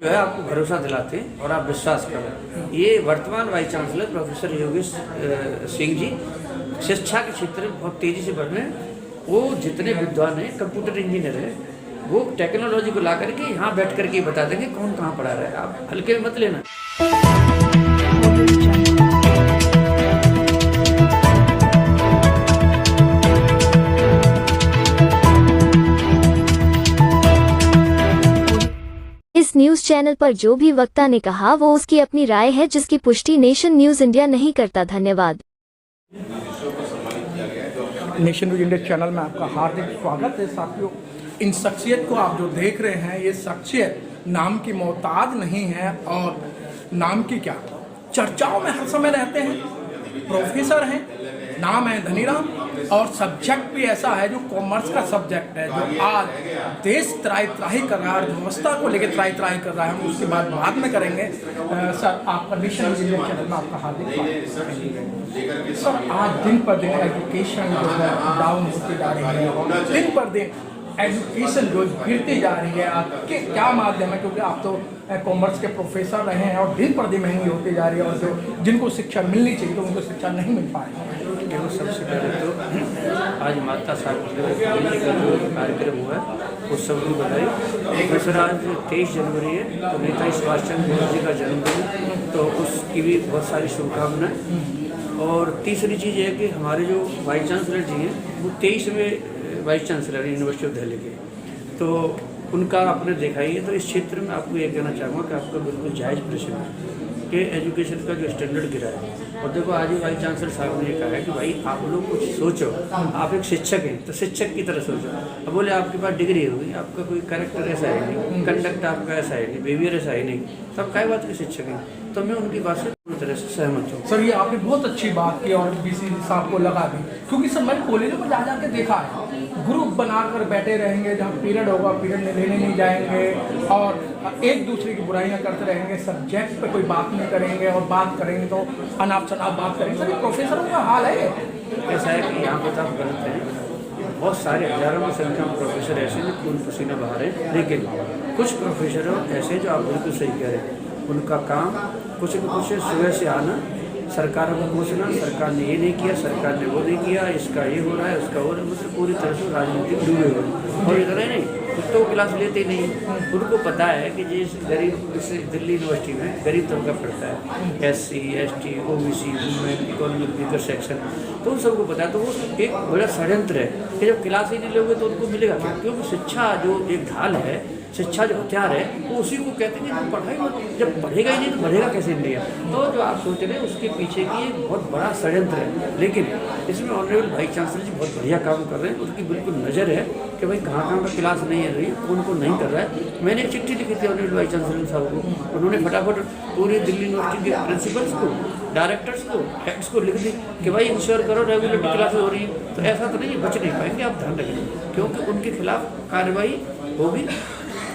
जो है आपको भरोसा दिलाते हैं और आप विश्वास करें। ये वर्तमान vice chancellor professor Yogesh Singh ji शिक्षा के क्षेत्र में बहुत तेज़ी से बढ़ रहे हैं। वो जितने विद्वान हैं, कंप्यूटर इंजीनियर हैं, वो टेक्नोलॉजी को ला करके यहाँ बैठ करके बता देंगे कौन कहाँ पढ़ा रहा है। आप हल्के में मत लेना। इस न्यूज चैनल पर जो भी वक्ता ने कहा वो उसकी अपनी राय है, जिसकी पुष्टि नेशन न्यूज इंडिया नहीं करता। धन्यवाद। नेशन न्यूज इंडिया चैनल में आपका हार्दिक स्वागत है। साथियों, इन शख्सियत को आप जो देख रहे हैं, ये शख्सियत नाम की मोहताज नहीं है और नाम की क्या चर्चाओं में हर समय रहते हैं। प्रोफेसर हैं, नाम है धनीराम, और सब्जेक्ट भी ऐसा है जो कॉमर्स का सब्जेक्ट है, जो आज देश त्राही कर रहा है, अर्थव्यवस्था को लेकर त्राही कर रहा है। हम उसके बाद में करेंगे। सर, आपका नेशन न्यूज इंडिया चैनल में आपका हार्दिक स्वागत। सर, आज दिन पर दिन एजुकेशन जो है डाउन होती जा रही है, दिन पर दिन एजुकेशन जो गिरती जा रही है। आपके क्या माध्यम है, क्योंकि आप तो कॉमर्स के प्रोफेसर रहे हैं, और दिन पर दिन महंगी होती जा रही है, और जो जिनको शिक्षा मिलनी चाहिए तो उनको शिक्षा नहीं मिल पा रही है। देखो, सबसे पहले तो आज माता सावित्री का जो कार्यक्रम हुआ है उस सब की बधाई। दूसरा, आज 23 जनवरी है तो नेताजी सुभाष चंद्र बोस जी का जन्मदिन, तो उसकी भी बहुत सारी शुभकामनाएं। और तीसरी चीज़ है कि हमारे जो वाइस चांसलर जी हैं वो 23वें vice chancellor university of Delhi के, तो उनका आपने देखा ही है। तो इस क्षेत्र में आपको ये कहना चाहूँगा कि आपका बिल्कुल जायज़ प्रश्न है कि एजुकेशन का जो स्टैंडर्ड गिरा है। और देखो, आज ही वाइस चांसलर साहब ने कहा है कि भाई आप लोग कुछ सोचो, आप एक शिक्षक हैं तो शिक्षक की तरह सोचो। अब बोले आपके पास डिग्री होगी, आपका कोई कैरेक्टर ऐसा है नहीं, कंडक्ट आपका ऐसा है नहीं, बिहेवियर ऐसा है नहीं, तो आप क्या बात के शिक्षक हैं। तो मैं उनकी बात से पूरी तरह से सहमत हूँ। सर, ये आपने बहुत अच्छी बात की और बीसी साहब को लगा दी, क्योंकि सर मैंने कॉलेजों में जा के देखा है, ग्रुप बनाकर बैठे रहेंगे, जहाँ पीरियड होगा पीरियड में लेने नहीं जाएंगे और एक दूसरे की बुराइयां करते रहेंगे, सब्जेक्ट पे कोई बात नहीं करेंगे, और बात करेंगे तो अनाप शनाप बात करेंगे। सर, ये प्रोफेसरों का हाल है। ऐसा है कि यहाँ पर तो आप गलत हैं। बहुत सारे हजारों में संख्या में प्रोफेसर ऐसे जो खून पसीना बहा रहे हैं, लेकिन कुछ प्रोफेसर ऐसे जो आप बिल्कुल सही कह रहे हैं, उनका काम कुछ न कुछ सुबह से आना, सरकारों को पूछना, सरकार ने ये नहीं किया, सरकार ने वो नहीं किया, इसका ये हो रहा है, उसका हो रहा है, मतलब पूरी तरह से राजनीतिक डूबे हुए हैं। और इधर है नहीं, खुद तो क्लास लेते नहीं। उनको पता है कि जिस गरीब, जैसे दिल्ली यूनिवर्सिटी में गरीब तबका पढ़ता है, SC, ST, OBC, women, economic weaker section, तो उन सबको पता है। तो वो एक बड़ा षड्यंत्र है कि जब क्लास ही नहीं लोगे तो उनको मिलेगा क्या, क्योंकि शिक्षा जो एक ढाल है, शिक्षा जो हथियार है, वो उसी को कहते हैं कि पढ़ाई मत, जब पढ़ेगा ही नहीं तो बढ़ेगा कैसे इंडिया। तो जो आप सोच रहे हैं उसके पीछे की एक बहुत बड़ा षड्यंत्र है। लेकिन इसमें ऑनरेबल वाइस चांसलर जी बहुत बढ़िया काम कर रहे हैं। उनकी बिल्कुल नज़र है कि भाई कहाँ कहाँ पर क्लास नहीं है रही, कौन कौन नहीं कर रहा है। मैंने एक चिट्ठी लिखी थी ऑनरेबल वाइस चांसलर साहब को, उन्होंने फटाफट पूरी दिल्ली यूनिवर्सिटी के प्रिंसिपल्स को, डायरेक्टर्स को, हेड्स को लिख दी कि भाई इंश्योर करो रेगुलर क्लासेस हो रही है। तो ऐसा तो नहीं बच नहीं पाएंगे, आप ध्यान रखें, क्योंकि उनके खिलाफ कार्रवाई होगी।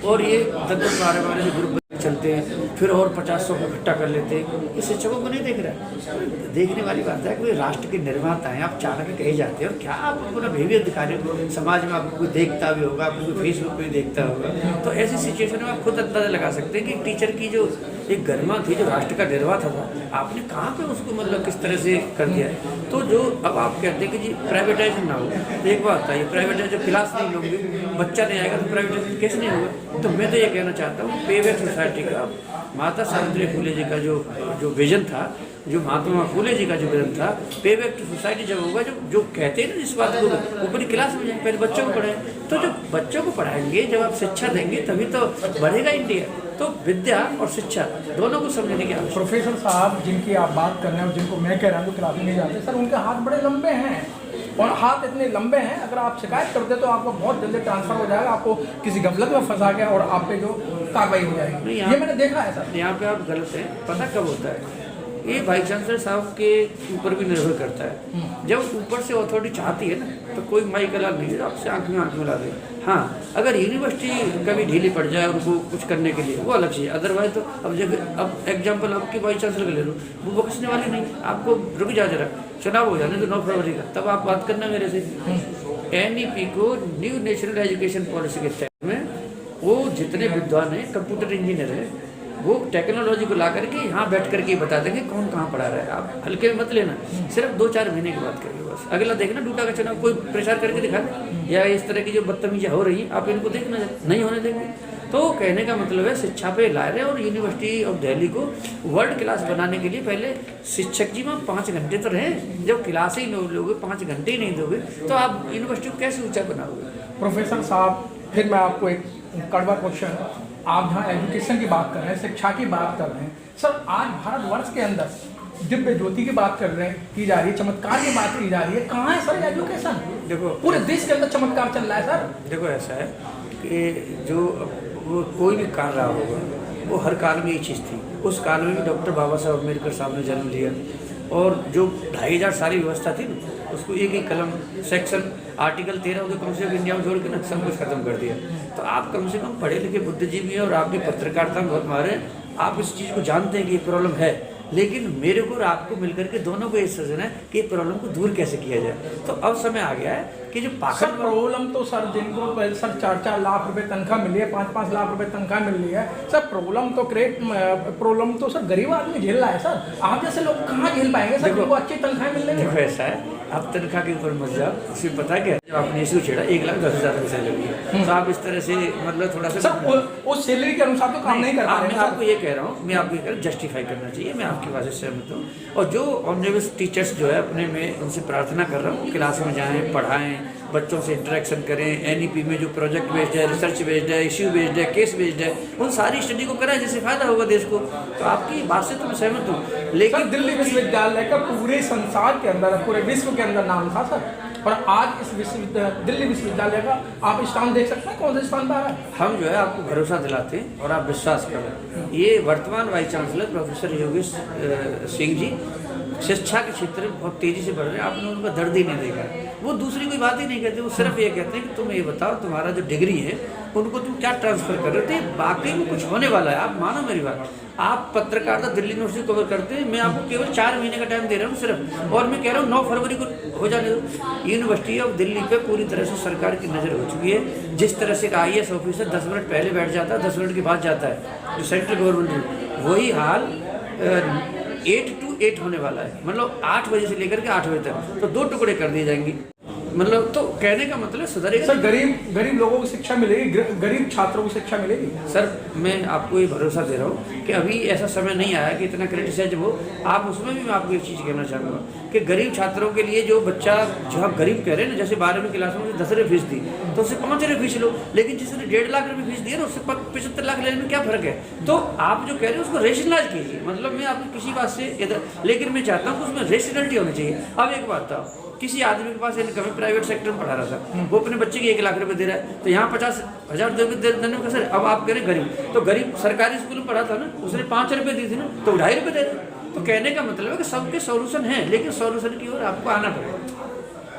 और ये दत्तक वाले जो ग्रुप चलते हैं, फिर और 50-100 को इकट्ठा कर लेते हैं, ये शिक्षकों को नहीं देख रहा है। देखने वाली बात है कि कोई राष्ट्र के निर्माता हैं, आप चाह के कहे जाते हैं, और क्या आप अपना बिहेवियर दिखा रहे हो। समाज में आपको कोई देखता भी होगा, आपको कोई फेसबुक पे भी देखता होगा, तो ऐसी सिचुएशन में आप खुद अंदाजा लगा सकते हैं कि टीचर की जो एक गरिमा थी, जो राष्ट्र का निर्माता था, आपने कहाँ पे उसको मतलब किस तरह से कर दिया है। तो जो अब आप कहते हैं कि जी प्राइवेटाइजेशन ना हो, तो एक बात है, प्राइवेटाइज जब क्लास नहीं लोगे, बच्चा नहीं आएगा तो प्राइवेटाइजेशन कैसे नहीं होगा। तो मैं तो ये कहना चाहता हूँ, पे बैक सोसाइटी का माता सावित्री फुले जी का जो विजन था, जो महात्मा फुले जी का जो विजन था, पे बैक टू सोसाइटी जब होगा, जो कहते हैं ना जिस बात को, ऊपरी क्लास में जाए, पहले बच्चों को पढ़ाएं। तो जब बच्चों को पढ़ाएंगे, जब आप शिक्षा देंगे तभी तो बढ़ेगा इंडिया। तो विद्या और शिक्षा दोनों को समझने की आवश्यकता। प्रोफेसर साहब जिनकी आप बात कर रहे हैं और जिनको मैं कह रहा हूँ क्लास में नहीं जाते, सर उनके हाथ बड़े लंबे हैं, और हाथ इतने लंबे हैं, अगर आप शिकायत करते तो आपको बहुत जल्दी ट्रांसफर हो जाएगा, आपको किसी गफलत में फंसा गया और आप पे जो कार्रवाई हो जाएगी। ये मैंने देखा है सर। यहाँ पे आप गलत हैं। पता कब होता है, ये वाइस चांसलर साहब के ऊपर भी निर्भर करता है। जब ऊपर से अथॉरिटी चाहती है ना, तो कोई माई कलाल नहीं है आपसे आँख में मिला दे। हाँ, अगर यूनिवर्सिटी कभी ढीली पड़ जाए उनको कुछ करने के लिए, वो अलग चीज़। अदरवाइज तो अब एग्जाम्पल आपकी वाइस चांसलर ले लो, वो बख्शने वाले नहीं। आपको रुक जा जरा, चुनाव हो जाने तो 9 फरवरी का, तब आप बात करना मेरे से। NEP को न्यू नेशनल एजुकेशन पॉलिसी के तहत में वो जितने विद्वान हैं, कंप्यूटर इंजीनियर हैं, वो टेक्नोलॉजी को ला करके यहाँ बैठ करके बता देंगे कौन कहाँ पढ़ा रहा है। आप हल्के में मत लेना, सिर्फ 2-4 महीने की बात करिए बस। अगला देखना डूटा का चुनाव कोई प्रचार करके दिखा दे, या इस तरह की जो बदतमीजियाँ हो रही हैं आप इनको देखना नहीं होने देंगे। तो कहने का मतलब है शिक्षा पे ला रहे हैं, और यूनिवर्सिटी ऑफ दिल्ली को वर्ल्ड क्लास बनाने के लिए पहले शिक्षक जी में 5 घंटे तो रहें। जब क्लास ही नहीं लोगे, 5 घंटे ही नहीं दोगे, तो आप यूनिवर्सिटी को कैसे ऊँचा बनाओगे? प्रोफेसर साहब, फिर मैं आपको एक कड़वा क्वेश्चन, आप जहाँ एजुकेशन की बात कर रहे हैं, शिक्षा की बात कर रहे हैं सर, आज भारतवर्ष के अंदर दिव्य ज्योति की बात कर रहे हैं, की जा रही है, चमत्कार की बात की जा रही है, कहाँ है सर एजुकेशन? देखो पूरे देश के अंदर चमत्कार चल रहा है सर। देखो ऐसा है कि जो वो कोई भी काल रहा होगा, वो हर काल में ये चीज़ थी। उस काल में भी डॉक्टर बाबा साहब अम्बेडकर साहब ने जन्म लिया, और जो 2500 सारी व्यवस्था थी ना, उसको एक एक कलम सेक्शन आर्टिकल 13 उसे कम से कम इंडिया में जोड़ के ना सब कुछ खत्म कर दिया। तो आप कम से कम पढ़े लिखे बुद्धिजीवी हैं, और आपकी पत्रकारिता में बहुत मारे हैं, आप इस चीज़ को जानते हैं कि ये प्रॉब्लम है। लेकिन मेरे को और आपको मिलकर के दोनों को ये सोचना है कि प्रॉब्लम को दूर कैसे किया जाए। तो अब समय आ गया है कि जो सर प्रॉब्लम तो सर जिनको सर 4-4 लाख रुपए तनख्वाह मिली है, 5-5 लाख रुपए तनख्वाह मिल रही है सर, प्रॉब्लम तो सर गरीब आदमी झेल रहा है सर। आप जैसे लोग कहाँ झेल पाएंगे सर, जिनको अच्छी तनख्वाह मिल रही है? देखो ऐसा है, आप तनख्वाह के ऊपर मत जाओ, उसमें पता क्या है, जब आपने इशू छेड़ा 1,10,000 रुपये सैलरी है, तो आप इस तरह से मतलब थोड़ा सा उस सैलरी के अनुसार तो काम नहीं कर पा रहे। मैं आपको ये कह रहा हूँ, मैं आपको ये कह रहा हूँ, जस्टिफाई करना चाहिए, मैं आपकी बात से सहमत हूँ। और जो ऑनरेबल टीचर्स जो है अपने में उनसे प्रार्थना कर रहा हूँ, क्लास में जाएँ, पढ़ाएँ, बच्चों से इंटरेक्शन करें। एनईपी में जो प्रोजेक्ट बेस्ड है, रिसर्च बेस्ड है, इश्यू बेस्ड है, केस बेस्ड है, उन सारी स्टडी को कराएं जिससे फायदा होगा देश को। तो आपकी बात से तो मैं सहमत हूँ। लेकिन दिल्ली विश्वविद्यालय का पूरे संसार के अंदर, पूरे विश्व के अंदर नाम था सर, और आज इस दिल्ली विश्वविद्यालय का आप स्थान देख सकते हैं, कौन से स्थान पर है? हम जो है आपको भरोसा दिलाते हैं और आप विश्वास करें। ये वर्तमान vice chancellor professor Yogesh Singh ji शिक्षा के क्षेत्र में बहुत तेजी से बढ़ रहे हैं, आपने उनका दर्द ही नहीं देखा। वो दूसरी कोई बात ही नहीं कहते, वो सिर्फ ये कहते हैं कि तुम ये बताओ तुम्हारा जो डिग्री है उनको तुम क्या ट्रांसफर कर रहे थे, बाकी में कुछ होने वाला है। आप मानो मेरी बात, आप पत्रकारिता दिल्ली यूनिवर्सिटी कवर करते हैं, मैं आपको केवल 4 महीने का टाइम दे रहा हूँ सिर्फ, और मैं कह रहा हूँ 9 फरवरी को हो जाने दो। यूनिवर्सिटी ऑफ दिल्ली पे पूरी तरह से सरकार की नज़र हो चुकी है। जिस तरह से एक IAS ऑफिसर 10 मिनट पहले बैठ जाता है, 10 मिनट के बाद जाता है, जो सेंट्रल गवर्नमेंट है, वही हाल 8 to 8 होने वाला है। मतलब 8 बजे से लेकर के 8 बजे तक तो 2 टुकड़े कर दिए जाएंगे। मतलब तो कहने का मतलब सुधरेगा सर, गरीब लोगों को शिक्षा मिलेगी, गरीब छात्रों को शिक्षा मिलेगी। सर मैं आपको ये भरोसा दे रहा हूँ कि अभी ऐसा समय नहीं आया कि इतना क्रिटिसाइज हो। आप उसमें भी मैं आपको एक चीज़ कहना चाहूँगा कि गरीब छात्रों के लिए जो बच्चा, जो आप गरीब कह रहे हैं ना, जैसे 12वीं क्लास में 10 रुपये फीस दी तो उससे 5 रुपये फीस लो, लेकिन जिसने 1.5 लाख रुपये फीस दिए ना उससे 75 लाख लेने में क्या फ़र्क है? तो आप जो कह रहे हैं उसको रेशनलाइज कीजिए। मतलब मैं आपको किसी बात से इधर, लेकिन मैं चाहता हूँ कि उसमें रेशनलिटी होनी चाहिए। अब एक बात था, किसी आदमी के पास इनकम है, प्राइवेट सेक्टर में पढ़ा रहा था, वो अपने बच्चे की 1 लाख रुपए दे रहा है, तो यहाँ 50,000 देने का सर। अब आप कह रहे गरीब, तो गरीब सरकारी स्कूल में पढ़ा था ना, उसने 5 रुपये दी थी ना, तो 2.5 रुपये दे रहे। तो कहने का मतलब है कि सबके सॉल्यूशन है, लेकिन सॉल्यूशन की ओर आपको आना पड़ेगा।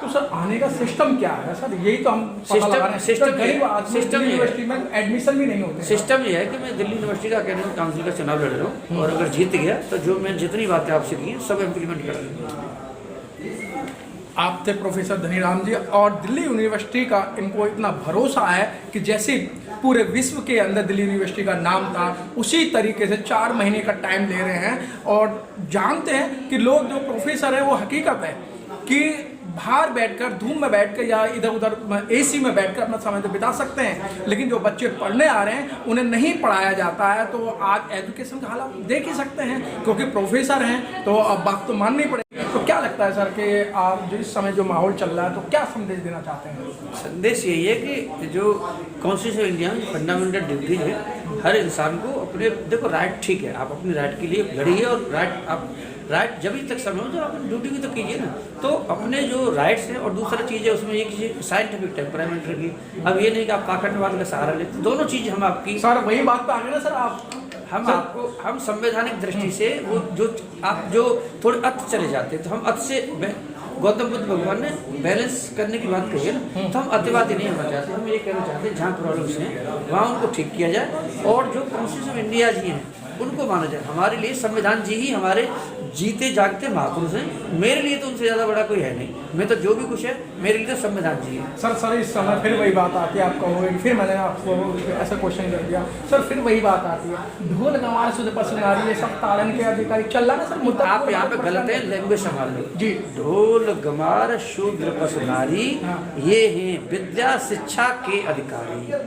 तो सर आने का सिस्टम क्या है सर? यही तो हम सिस्टम यूनिवर्सिटी में एडमिशन भी नहीं होते। सिस्टम ये है कि मैं दिल्ली यूनिवर्सिटी का एकेडमिक काउंसिल का चुनाव लड़ रहा हूँ, और अगर जीत गया तो जो मैं जितनी बातें आपसे की सब इम्प्लीमेंट कर रहा हूँ। आप थे प्रोफेसर धनीराम जी, और दिल्ली यूनिवर्सिटी का इनको इतना भरोसा है कि जैसे पूरे विश्व के अंदर दिल्ली यूनिवर्सिटी का नाम था, उसी तरीके से 4 महीने का टाइम ले रहे हैं। और जानते हैं कि लोग जो प्रोफेसर हैं वो हकीकत है कि बाहर बैठकर, धूम में बैठकर या इधर उधर AC में बैठकर अपना समय तो बिता सकते हैं, लेकिन जो बच्चे पढ़ने आ रहे हैं उन्हें नहीं पढ़ाया जाता है। तो आज एजुकेशन का हालात देख ही सकते हैं, क्योंकि प्रोफेसर हैं तो अब बात तो माननी पड़ेगी। तो क्या लगता है सर कि आप जो इस समय जो माहौल चल रहा है, तो क्या संदेश देना चाहते हैं? संदेश यही है कि जो कॉन्स्टिट्यूशन ऑफ इंडिया में फंडामेंटल ड्यूटी है, हर इंसान को अपने, देखो राइट ठीक है, आप अपनी राइट के लिए लड़िए, और राइट जब तक समय हो जब आप ड्यूटी भी तो कीजिए ना। तो अपने जो राइट्स हैं, और दूसरा चीज़ है उसमें एक चीज़ साइंटिफिक टेम्परामेंट रखिए। अब ये नहीं कि आप पाखंडवाद का सहारा लेते, दोनों चीज़ हम आपकी, सर वही बात पे आ गए ना सर, हम संवैधानिक दृष्टि से वो जो आप जो थोड़े अत चले जाते हैं, तो हम अत से, गौतम बुद्ध भगवान ने बैलेंस करने की बात कही है ना, तो हम अतिवादी नहीं होना चाहते। हम ये कहना चाहते हैं जहाँ प्रॉब्लम्स हैं वहाँ उनको ठीक किया जाए, और जो कॉन्स्टिट्यूशन ऑफ इंडिया जी हैं उनको माना जाए। हमारे लिए संविधान जी ही हमारे जीते जागते महापुरुष हैं। मेरे लिए तो उनसे ज़्यादा बड़ा कोई है नहीं। मैं तो जो भी कुछ है मेरे लिए तो संविधान जी है। सर इस समय फिर वही बात आती है, आप कहोगे फिर मैंने आपको ऐसा क्वेश्चन कर दिया सर, फिर वही बात आती है, ढोल गंवार शुद्ध पसनारी ये सब ताड़न के अधिकारी चल रहा ना सर मुद्दा। आप यहाँ पे गलत है, लैंग्वेज संभाल लो जी। ढोल गमार शूद्र पसनारी ये हैं विद्या शिक्षा के अधिकारी।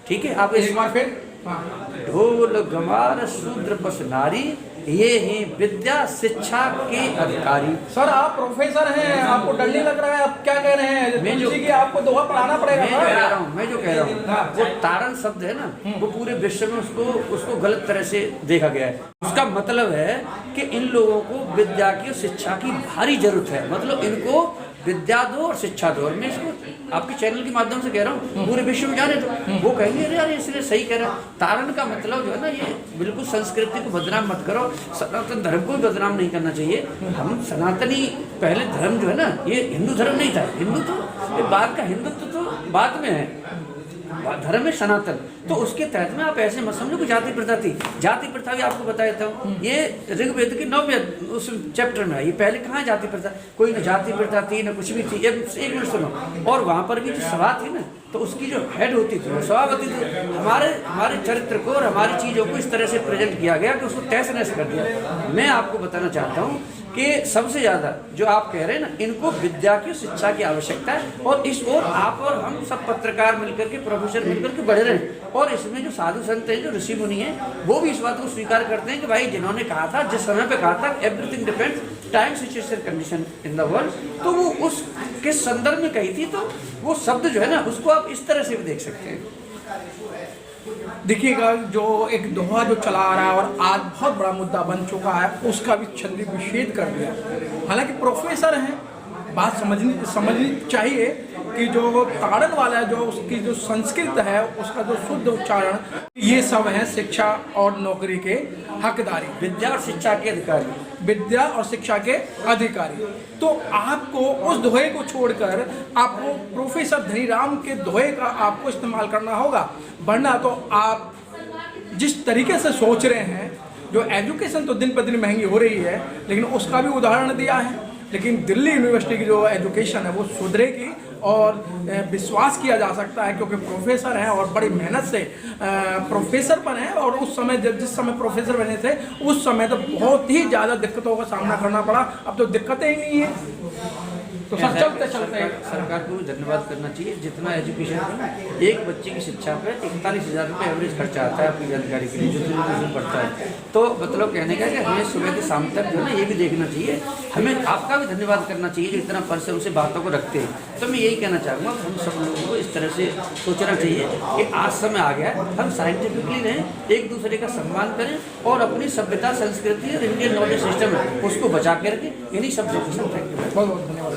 ठीक है, आप एक बार फिर ढोल गमार शूद्र पसनारी ये हैं विद्या शिक्षा के अधिकारी। सर आप प्रोफेसर हैं, आपको डर नहीं लग रहा है? आप क्या कह रहे हैं? मैं जो की आपको दोहा पढ़ाना पड़ेगा। मैं जो कह रहा हूँ वो तारण शब्द है ना, वो पूरे विश्व में उसको गलत तरह से देखा गया है। उसका मतलब है कि इन लोगों को विद्या की और शिक्षा की भारी जरूरत है, मतलब इनको विद्या दो और शिक्षा दो। और मैं इसको आपके चैनल के माध्यम से कह रहा हूँ, पूरे विश्व में जाने दो। वो कहेंगे अरे यार इसलिए सही कह रहा है। तारण का मतलब जो है ना, ये बिल्कुल संस्कृति को बदनाम मत करो, सनातन धर्म को भी बदनाम नहीं करना चाहिए। हम सनातनी पहले धर्म जो है ना, ये हिंदू धर्म नहीं था। हिंदू तो ये बाद का, हिंदुत्व तो बाद में है, धर्म है सनातन। तो उसके तहत में आप ऐसे मत समझो कि जाति प्रथा थी। जाति प्रथा भी आपको बता देता हूँ, ये ऋग्वेद के 9वें उस चैप्टर में है। ये पहले कहाँ जाति प्रथा, कोई न जाति प्रथा थी न कुछ भी थी। एक मिनट सुनो। और वहाँ पर भी जो सभा थी ना, तो उसकी जो हेड होती थी वो सभापति थी। हमारे चरित्र को और हमारी चीज़ों को इस तरह से प्रेजेंट किया गया कि उसको तहस नहस कर दिया। मैं आपको बताना चाहता हूँ कि सबसे ज़्यादा जो आप कह रहे हैं ना, इनको विद्या की शिक्षा की आवश्यकता है। और इस ओर आप और हम सब पत्रकार मिलकर के, प्रोफेसर मिलकर के बढ़ रहे हैं। और इसमें जो साधु संत हैं, जो ऋषि मुनि हैं, वो भी इस बात को स्वीकार करते हैं कि भाई जिन्होंने कहा था, जिस समय पे कहा था everything depends time situation condition in the world, तो वो उस किस संदर्भ में कही थी। तो वो शब्द जो है ना, उसको आप इस तरह से भी देख सकते हैं। देखिएगा, जो एक दोहा जो चला आ रहा है और आज बहुत बड़ा मुद्दा बन चुका है, उसका भी छंदी विच्छेद कर दिया। हालांकि प्रोफेसर हैं, बात समझनी चाहिए कि जो ताड़न वाला है, जो उसकी जो संस्कृत है, उसका जो शुद्ध उच्चारण, ये सब है शिक्षा और नौकरी के हकदारी, विद्या और शिक्षा के अधिकारी, विद्या और शिक्षा के अधिकारी। तो आपको उस दोहे को छोड़कर आपको प्रोफेसर धनीराम के दोहे का आपको इस्तेमाल करना होगा, वरना तो आप जिस तरीके से सोच रहे हैं, जो एजुकेशन तो दिन पर दिन महंगी हो रही है, लेकिन उसका भी उदाहरण दिया है। लेकिन दिल्ली यूनिवर्सिटी की जो एजुकेशन है वो सुधरेगी और विश्वास किया जा सकता है, क्योंकि प्रोफेसर हैं और बड़ी मेहनत से प्रोफेसर बने हैं। और उस समय जब जिस समय प्रोफेसर बने थे, उस समय तो बहुत ही ज़्यादा दिक्कतों का सामना करना पड़ा। अब तो दिक्कतें ही नहीं है। तो सब चलते सरकार को भी धन्यवाद करना चाहिए। जितना एजुकेशन है, एक बच्चे की शिक्षा पे 41,000 रुपये एवरेज खर्चा आता है, आपकी जानकारी के लिए, जो ट्यूशन पढ़ता है। तो मतलब कहने का कि हमें सुबह से शाम तक जो है ना, ये भी देखना चाहिए। हमें आपका भी धन्यवाद करना चाहिए जो इतना परिश्रम से बातों को रखते हैं। तो मैं यही कहना चाहूँगा, हम सब लोगों को इस तरह से सोचना चाहिए कि आज समय आ गया है, हम साइंटिफिकली रहें, एक दूसरे का सम्मान करें और अपनी सभ्यता, संस्कृति और इंडियन नॉलेज सिस्टम है उसको बचा के रखें। इन्हीं सब से। बहुत बहुत धन्यवाद।